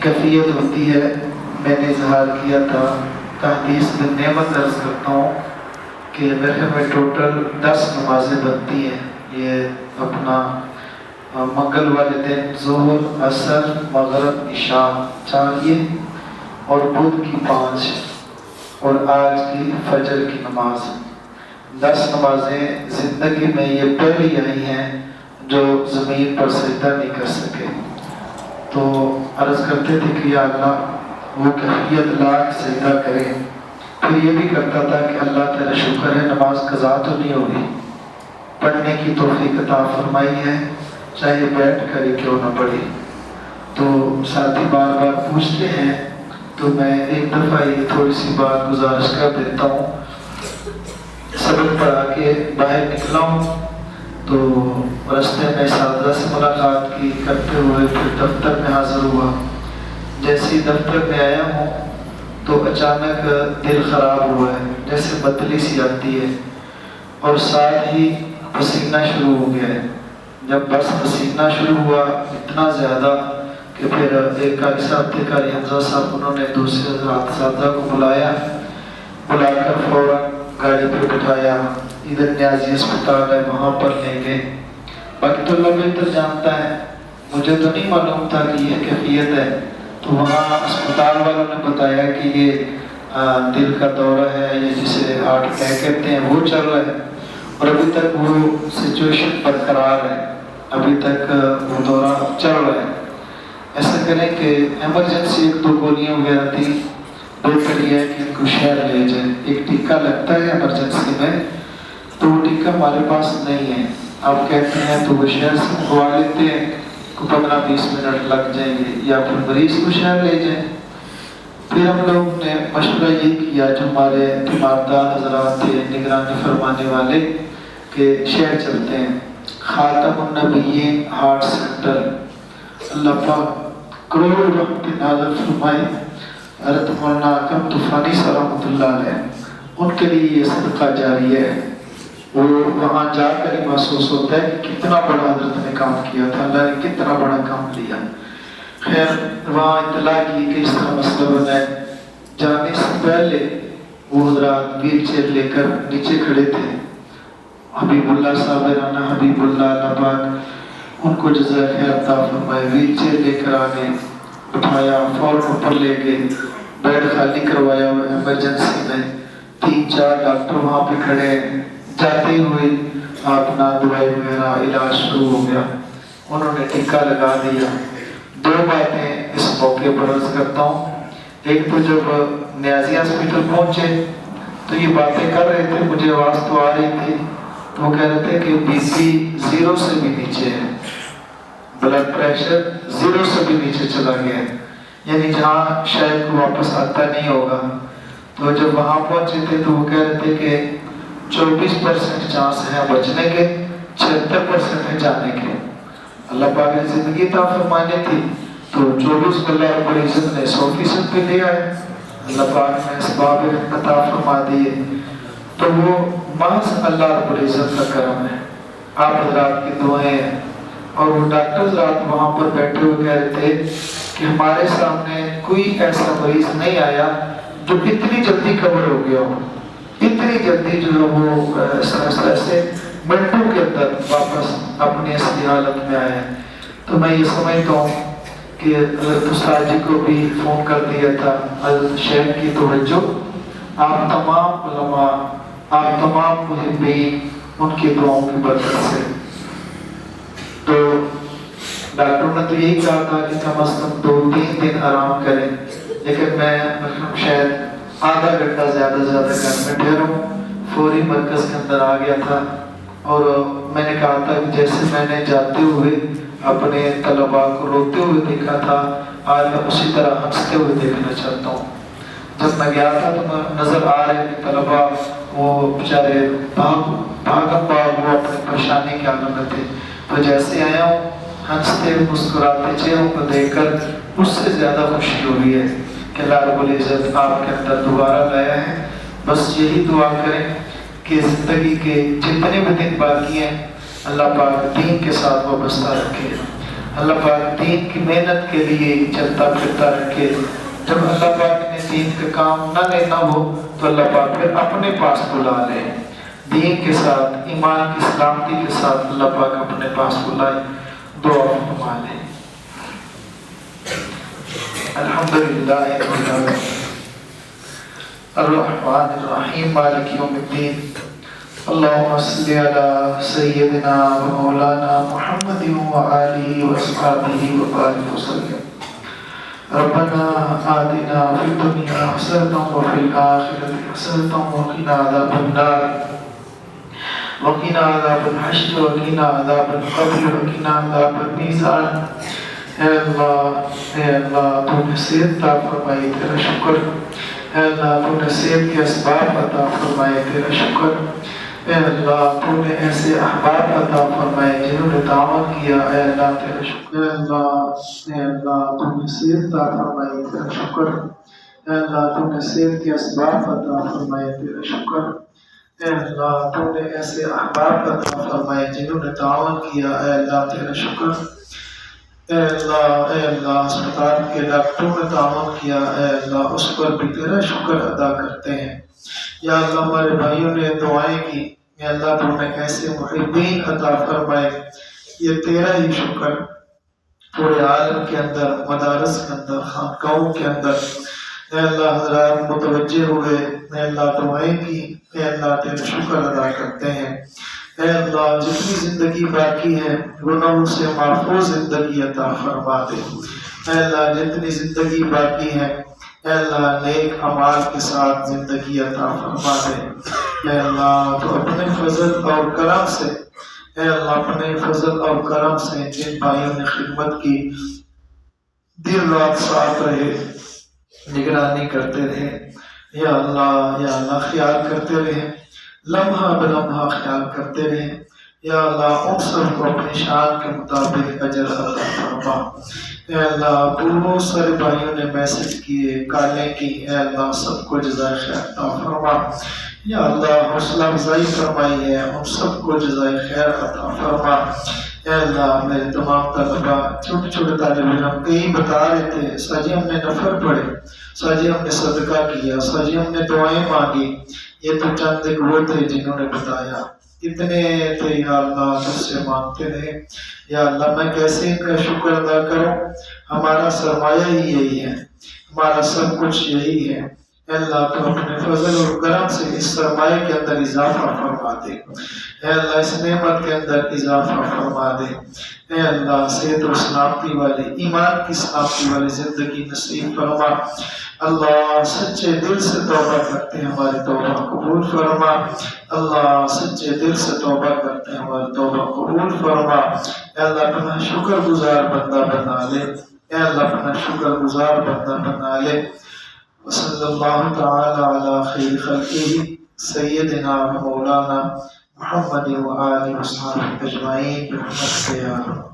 کیفیت ہوتی ہے، میں نے اظہار کیا تھا، تحدیث میں نعمت عرض کرتا ہوں کہ میرے خیال میں ٹوٹل 10 نمازیں بنتی ہیں. یہ اپنا منگل والے دن ظہر، عصر، مغرب، عشاء 4 یہ، اور بدھ کی 5، اور آج کی فجر کی نماز. 10 نمازیں زندگی میں یہ پہلی آئی ہیں جو زمین پر سجدہ نہیں کر سکے. تو عرض کرتے تھے کہ یا اللہ وہ کیفیت لاکھ سجدہ کرے. پھر یہ بھی کرتا تھا کہ اللہ تیرا شکر ہے نماز قضا تو نہیں ہوگی، پڑھنے کی توفیق عطا فرمائی ہے، چاہے بیٹھ کر ہی کیوں نہ پڑھی. تو ساتھی بار بار پوچھتے ہیں تو میں ایک دفعہ یہ تھوڑی سی بات گزارش کر دیتا ہوں. سبق پڑھا کے باہر نکلا ہوں تو راستے میں اساتذہ سے ملاقات کی کرتے ہوئے پھر دفتر میں حاضر ہوا. جیسے ہی دفتر میں آیا ہوں تو اچانک دل خراب ہوا ہے، جیسے بتلی سی آتی ہے اور ساتھ ہی پسینہ شروع ہو گیا ہے. جب بس پسینہ شروع ہوا اتنا زیادہ کہ پھر ایک قاری صاحب تھے، قاری حمزہ صاحب، انہوں نے دوسرے اساتذہ کو بلا کر فوراً گاڑی پہ بٹھایا. ادھر نیازی اسپتال ہے وہاں پر لے گئے. باقی تو اللہ بہتر جانتا ہے، مجھے تو نہیں معلوم تھا کہ یہ کیفیت ہے. تو وہاں اسپتال والوں نے بتایا کہ یہ دل کا دورہ ہے، یہ جسے ہارٹ اٹیک کہتے ہیں وہ چل رہا ہے، اور ابھی تک وہ سچویشن برقرار ہے، ابھی تک وہ دورہ چل رہا ہے. ایسا کریں کہ ایمرجنسی 1-2 گولیاں وغیرہ تھی، بہتر یہ ہے کہ ان کو شہر لے جائیں. ایک ٹیکہ لگتا ہے ایمرجنسی میں، تو وہ ٹیکہ ہمارے پاس نہیں ہے. آپ کہتے ہیں تو وہ شہر سے منگوا لیتے ہیں، 15-20 منٹ لگ جائیں گے، یا پھر مریض کو شہر لے جائیں. پھر ہم لوگ نے مشورہ یہ کیا جو ہمارے تیماردار حضرات تھے نگرانی فرمانے والے کہ شہر چلتے ہیں. خاتم النبیین ہارٹ سینٹر، اللہ پاک کروڑ رحمت نازل فرمائے، حضرت مولانا اکرم طوفانی صاحب رحمۃ اللہ علیہ، ان کے لیے یہ صدقہ جاری ہے. وہ وہاں جا کر ہی محسوس ہوتا ہے کہ کتنا بڑا حضرت نے کام کیا تھا، اللہ نے کتنا بڑا کام لیا. خیر وہاں اطلاع کی کہ اس طرح مسئلہ بنا ہے. جانے سے پہلے وہ حضرات ویل چیئر لے کر نیچے کھڑے تھے. حبیب اللہ صاحب رانا حبیب اللہ اللہ پاک ان کو جزائے خیر عطا فرمائے، ویل چیئر لے کر آگے اٹھایا، فوراً اوپر لے گئے، بیڈ خالی کروایا ایمرجنسی میں. 3-4 ڈاکٹر وہاں پہ کھڑے ہیں. جاتے ہوئے اپنا دوائی وغیرہ علاج شروع ہو گیا، انہوں نے ٹیکہ لگا دیا. 2 باتیں اس موقع پر عرض کرتا ہوں. ایک تو جب نیازی ہاسپٹل پہنچے تو یہ باتیں کر رہے تھے، مجھے آواز تو آ رہی تھی، تو وہ کہہ رہے تھے کہ بی پی 0 سے بھی نیچے ہے، بلڈ پریشر 0 سے بھی نیچے چلا گیا ہے، یعنی جہاں شاید کو واپس آتا نہیں ہوگا. تو جب وہاں پہنچے تھے تو وہ کہہ رہے تھے کہ 24% چانس ہے بچنے کے، 76% ہے جانے کے. اللہ پاک نے زندگی عطا فرمانی تھی تو 24 کو اللہ رب العزت نے 100% پہ لیا ہے. اللہ پاک نے اسباب عطا فرما دیے. تو وہ محض اللہ رب العزت کا کرم ہے، آپ حضرات کی دعائیں ہیں. اور وہ ڈاکٹر حضرات وہاں پر بیٹھے ہوئے کہہ رہے تھے کہ ہمارے سامنے کوئی ایسا مریض نہیں آیا جو اتنی جلدی کور ہو گیا ہو، اتنی جلدی جو ہے وہ ایسے منٹوں کے اندر واپس اپنی اصلی حالت میں آئے. تو میں یہ سمجھتا ہوں کہ حضرت استاد جی کو بھی فون کر دیا تھا، حضرت شیخ کی توجہ، آپ تمام علماء، آپ تمام محبین ان کی دعاؤں کی برکت سے. تو ڈاکٹروں نے تو یہی کہا تھا کہ کم از کم 2-3 دن آرام کریں، لیکن میں شاید آدھا گھنٹہ زیادہ سے زیادہ گھر میں ٹھہروں. فوری مرکز کے اندر آ گیا تھا اور میں نے کہا تھا کہ جیسے میں نے جاتے ہوئے اپنے طلباء کو روتے ہوئے دیکھا تھا، آج میں اسی طرح ہنستے ہوئے دیکھنا چاہتا ہوں. جب میں گیا تھا تو نظر آ رہے کہ طلباء وہ بیچارے بھاگم بھاگ وہ اپنی پریشانی کے عالم میں تھے. تو جیسے آیا ہوں ہنستے مسکراتے چہروں کو دیکھ کر اس سے زیادہ خوشی ہو رہی ہے کہ اللہ رب العزت آپ کے اندر دوبارہ لایا ہے. بس یہی دعا کریں کہ زندگی کے جتنے بھی دن باقی ہیں اللہ پاک دین کے ساتھ وابستہ رکھے. اللہ پاک دین کی محنت کے لیے چلتا پھرتا رکھے. جب اللہ پاک نے دین کا کام نہ لینا ہو تو اللہ پاک پھر اپنے پاس بلا لے. دین کے ساتھ، ایمان کی سلامتی کے ساتھ اللہ پاک اپنے پاس بلائے. دعا فرما لے. الحمدللہ رب العالمین الرحمن الرحیم مالک یوم الدین. اللہم صلی علی سیدنا و مولانا محمد و آلہ و اصحابہ و بارک وسلم. ربنا آتنا فی الدنیا حسنۃ و فی الآخرۃ حسنۃ وقنا عذاب النار وقنا عذاب الحشر وقنا عذاب القبر وقنا عذاب المیزان. اے اللہ تو نے صحت عطا فرمائی، تیرا شکر. اے اللہ تو نے صحت کے اسباب عطا فرمائے، تیرا شکر. اے اللہ تو نے ایسے احباب عطا فرمائے جنہوں نے دعوت کیا، اے اللہ تیرا شکر. اے اللہ تو نے صحت عطا فرمائی، تیرا شکر. اے اللہ تو نے صحت کے اسباب عطا فرمائے، تیرا شکر. اے اللہ تو نے ایسے احباب عطا فرمائے جنہوں نے دعوت کیا، اے اللہ تیرا شکر. اے اللہ اسپتال کے ڈاکٹروں نے دعوت کیا، اے اللہ اس پر بھی تیرا شکر ادا کرتے ہیں. یا اللہ ہمارے بھائیوں نے دعائیں کی، یا اللہ تو نے ایسے محبین عطا فرمائے، یہ تیرا ہی شکر. پورے عالم کے اندر، مدارس کے اندر، خانقاہوں کے اندر اے اللہ حضرات متوجہ ہوئے، اے اللہ دعائیں کی، اے اللہ تیرا شکر ادا کرتے ہیں. اے اللہ جتنی زندگی باقی ہے گناہوں سے محفوظ زندگی عطا فرما دے. اے اللہ جتنی زندگی باقی ہے اے اللہ نیک اعمال کے ساتھ زندگی عطا فرما دے. اے اللہ تو اپنے فضل اور کرم سے، اے اللہ اپنے فضل اور کرم سے جن بھائیوں نے خدمت کی، دن رات ساتھ رہے، نگرانی کرتے رہے، یا اللہ خیال کرتے رہے، لمحہ بلمحہ خیال کرتے رہے. یا اللہ ان سب کو اپنی شان کے مطابق اجر عطا فرما. اے اللہ بہت سارے بھائیوں نے میسج کیے، کالیں کی، اے اللہ سب کو جزائے خیر عطا فرما. یا اللہ حوصلہ افزائی فرمائی ہے، ان سب کو جزائے خیر عطا فرما. اے اللہ میرے تمام طلبہ، چھوٹے چھوٹے طالب علم کئی بتا رہے تھے ساجی ہم نے نفل پڑھے، ساجی ہم نے صدقہ کیا، ساجی ہم نے دعائیں مانگی. یہ تو چند ایک وہ تھے جنہوں نے بتایا، کتنے تھے یا اللہ جب سے مانگتے رہے. یا اللہ میں کیسے ان کا شکر ادا کروں؟ ہمارا سرمایہ ہی یہی ہے، ہمارا سب کچھ یہی ہے. اے اللہ تو اپنے فضل اور کرم سے اس سرمایہ کے اندر اضافہ فرما دے. اے اللہ اس نعمت کے اندر اضافہ فرما دے. اے اللہ صحت و سلامتی والی، ایمان کی سلامتی والی زندگی نصیب فرما. اللہ سچے دل سے توبہ کرتے ہیں، ہماری توبہ قبول فرما. اللہ سچے دل سے توبہ کرتے ہیں، ہماری توبہ قبول فرما. اے اللہ اپنا شکر گزار بندہ بنا لے. اے اللہ اپنا شکر گزار بندہ بنا لے. وصلی اللہ تعالی علی خیر خلقہ سیدنا و مولانا محمد و آلہ و صحبہ اجمعین برحمتک یا رب.